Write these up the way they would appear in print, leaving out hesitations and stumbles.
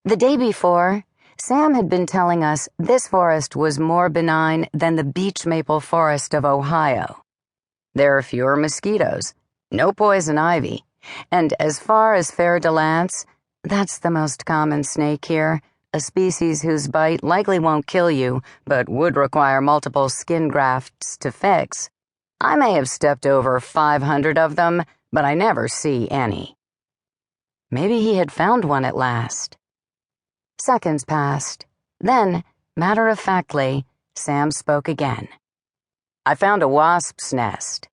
The day before, Sam had been telling us this forest was more benign than the beech maple forest of Ohio. There are fewer mosquitoes, no poison ivy, and as far as fer-de-lance, that's the most common snake here, a species whose bite likely won't kill you, but would require multiple skin grafts to fix. I may have stepped over 500 of them, but I never see any. Maybe he had found one at last. Seconds passed. Then, matter-of-factly, Sam spoke again. I found a wasp's nest.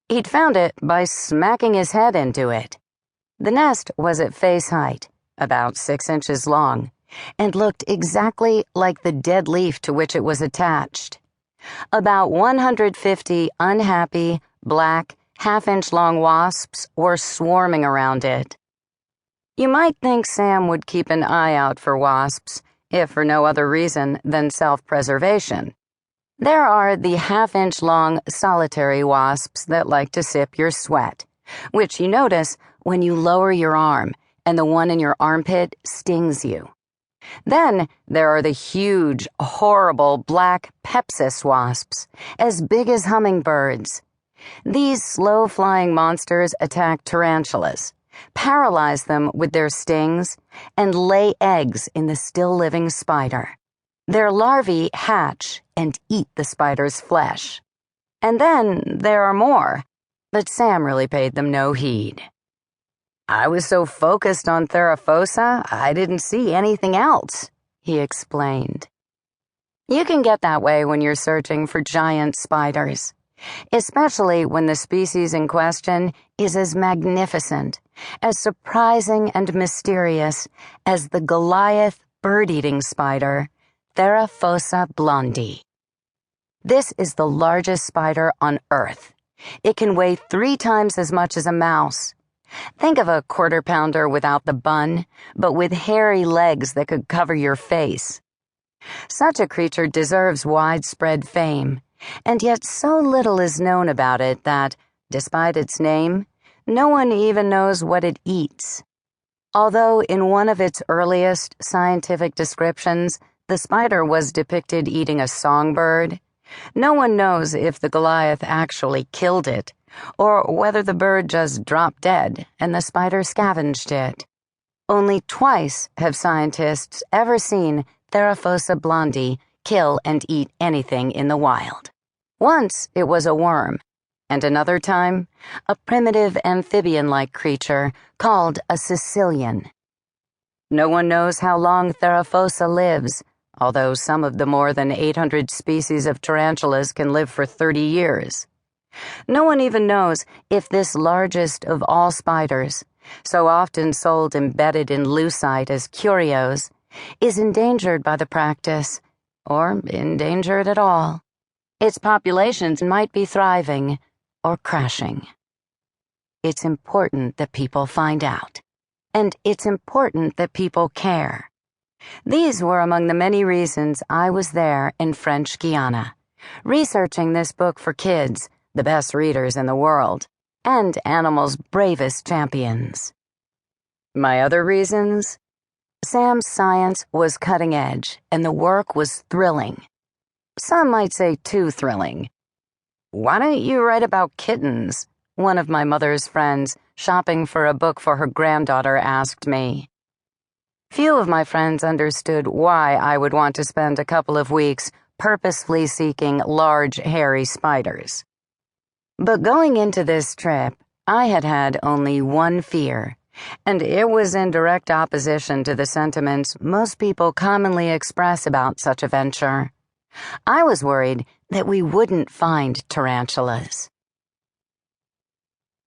He'd found it by smacking his head into it. The nest was at face height, about 6 inches long, and looked exactly like the dead leaf to which it was attached. About 150 unhappy, black, half-inch-long wasps were swarming around it. You might think Sam would keep an eye out for wasps, if for no other reason than self-preservation. There are the half-inch-long solitary wasps that like to sip your sweat, which you notice when you lower your arm and the one in your armpit stings you. Then there are the huge, horrible black Pepsis wasps, as big as hummingbirds. These slow-flying monsters attack tarantulas, paralyze them with their stings, and lay eggs in the still-living spider. Their larvae hatch and eat the spider's flesh. And then there are more, but Sam really paid them no heed. I was so focused on Thaao, I didn't see anything else, he explained. You can get that way when you're searching for giant spiders, especially when the species in question is as magnificent, as surprising and mysterious as the Goliath bird-eating spider, Thaao blondie. This is the largest spider on Earth. It can weigh 3 times as much as a mouse. Think of a quarter-pounder without the bun, but with hairy legs that could cover your face. Such a creature deserves widespread fame, and yet so little is known about it that, despite its name, no one even knows what it eats. Although in one of its earliest scientific descriptions, the spider was depicted eating a songbird, no one knows if the Goliath actually killed it, or whether the bird just dropped dead and the spider scavenged it. Only twice have scientists ever seen Thaao blondie kill and eat anything in the wild. Once it was a worm, and another time, a primitive amphibian-like creature called a Sicilian. No one knows how long Thaao lives, although some of the more than 800 species of tarantulas can live for 30 years. No one even knows if this largest of all spiders, so often sold embedded in lucite as curios, is endangered by the practice, or endangered at all. Its populations might be thriving or crashing. It's important that people find out, and it's important that people care. These were among the many reasons I was there in French Guiana, researching this book for kids, the best readers in the world, and animals' bravest champions. My other reasons? Sam's science was cutting edge, and the work was thrilling. Some might say too thrilling. Why don't you write about kittens? One of my mother's friends, shopping for a book for her granddaughter, asked me. Few of my friends understood why I would want to spend a couple of weeks purposefully seeking large, hairy spiders. But going into this trip, I had had only one fear, and it was in direct opposition to the sentiments most people commonly express about such a venture. I was worried that we wouldn't find tarantulas.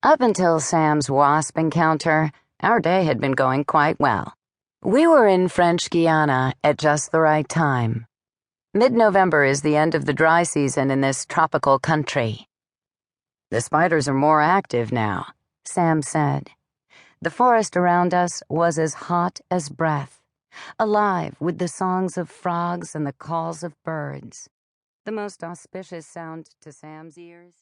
Up until Sam's wasp encounter, our day had been going quite well. We were in French Guiana at just the right time. Mid-November is the end of the dry season in this tropical country. The spiders are more active now, Sam said. The forest around us was as hot as breath, alive with the songs of frogs and the calls of birds. The most auspicious sound to Sam's ears.